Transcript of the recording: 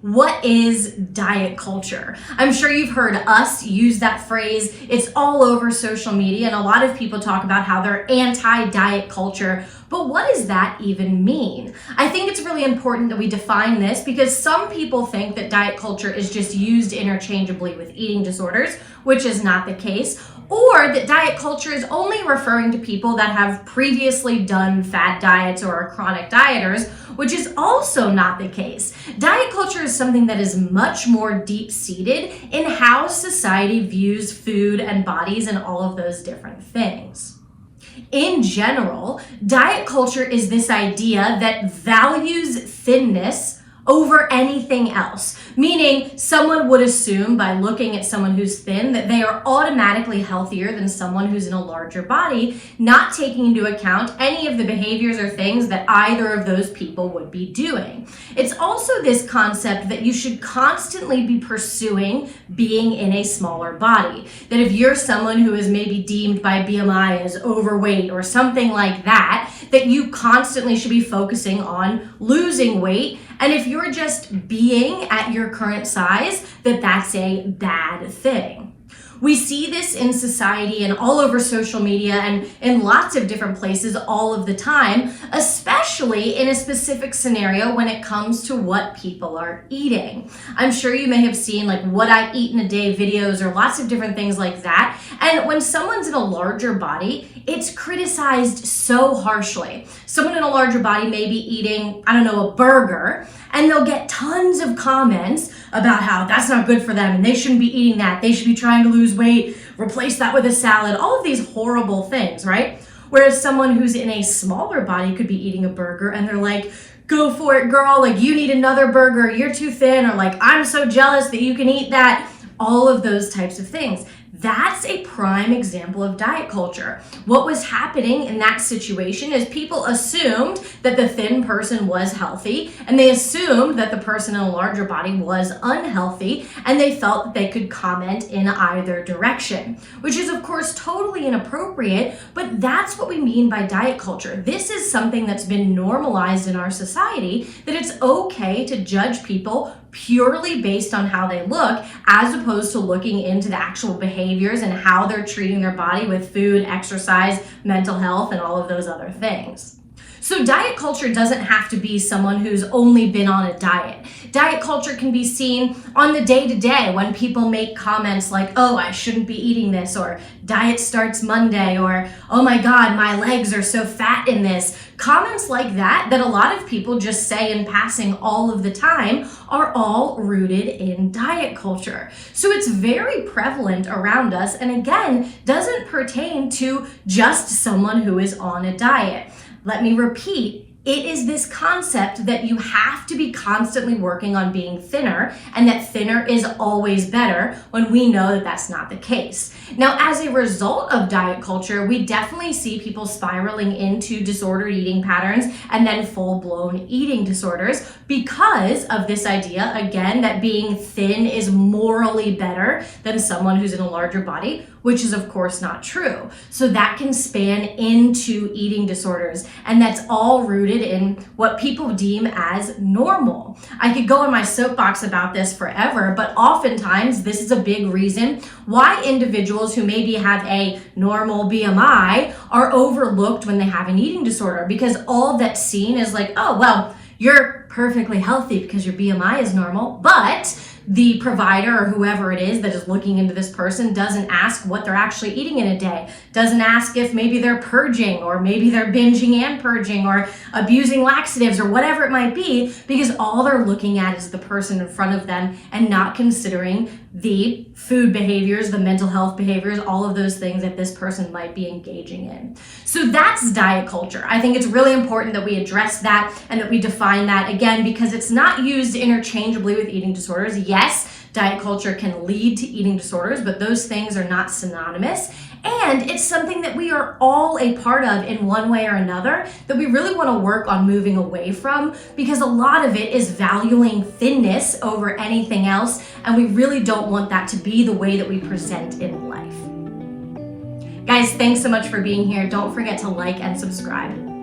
What is diet culture? I'm sure you've heard us use that phrase. It's all over social media, and a lot of people talk about how they're anti-diet culture. But what does that even mean? I think it's really important that we define this because some people think that diet culture is just used interchangeably with eating disorders, which is not the case, or that diet culture is only referring to people that have previously done fad diets or are chronic dieters, which is also not the case. Diet culture is something that is much more deep-seated in how society views food and bodies and all of those different things. In general, diet culture is this idea that values thinness over anything else, meaning someone would assume by looking at someone who's thin that they are automatically healthier than someone who's in a larger body, not taking into account any of the behaviors or things that either of those people would be doing. It's also this concept that you should constantly be pursuing being in a smaller body, that if you're someone who is maybe deemed by BMI as overweight or something like that, that you constantly should be focusing on losing weight. And if you're just being at your current size, that's a bad thing. We see this in society and all over social media and in lots of different places all of the time, especially in a specific scenario when it comes to what people are eating. I'm sure you may have seen like what I eat in a day videos or lots of different things like that. And when someone's in a larger body, it's criticized so harshly. Someone in a larger body may be eating, a burger, and they'll get tons of comments about how that's not good for them and they shouldn't be eating that. They should be trying to lose weight, replace that with a salad, all of these horrible things, right? Whereas someone who's in a smaller body could be eating a burger and they're like, go for it, girl. Like, you need another burger. You're too thin. Or like, I'm so jealous that you can eat that. All of those types of things. That's a prime example of diet culture. What was happening in that situation is people assumed that the thin person was healthy, and they assumed that the person in a larger body was unhealthy, and they felt that they could comment in either direction, which is of course totally inappropriate, but that's what we mean by diet culture. This is something that's been normalized in our society, that it's okay to judge people purely based on how they look, as opposed to looking into the actual behaviors and how they're treating their body with food, exercise, mental health, and all of those other things. So diet culture doesn't have to be someone who's only been on a diet. Diet culture can be seen on the day-to-day when people make comments like, oh, I shouldn't be eating this, or diet starts Monday, or oh my God, my legs are so fat in this. Comments like that a lot of people just say in passing all of the time are all rooted in diet culture. So it's very prevalent around us, and again, doesn't pertain to just someone who is on a diet. Let me repeat. It is this concept that you have to be constantly working on being thinner, and that thinner is always better, when we know that that's not the case. Now, as a result of diet culture, we definitely see people spiraling into disordered eating patterns and then full-blown eating disorders because of this idea, again, that being thin is morally better than someone who's in a larger body, which is of course not true. So that can span into eating disorders, and that's all rooted in what people deem as normal. I could go on my soapbox about this forever, but oftentimes this is a big reason why individuals who maybe have a normal BMI are overlooked when they have an eating disorder, because all that's seen is like, oh, well, you're perfectly healthy because your BMI is normal, but the provider or whoever it is that is looking into this person doesn't ask what they're actually eating in a day, doesn't ask if maybe they're purging, or maybe they're binging and purging, or abusing laxatives, or whatever it might be, because all they're looking at is the person in front of them and not considering the food behaviors, the mental health behaviors, all of those things that this person might be engaging in. So that's diet culture. I think it's really important that we address that and that we define that, again, because it's not used interchangeably with eating disorders. Yes, diet culture can lead to eating disorders, but those things are not synonymous. And it's something that we are all a part of in one way or another that we really want to work on moving away from, because a lot of it is valuing thinness over anything else, and we really don't want that to be the way that we present in life. Guys, thanks so much for being here. Don't forget to like and subscribe.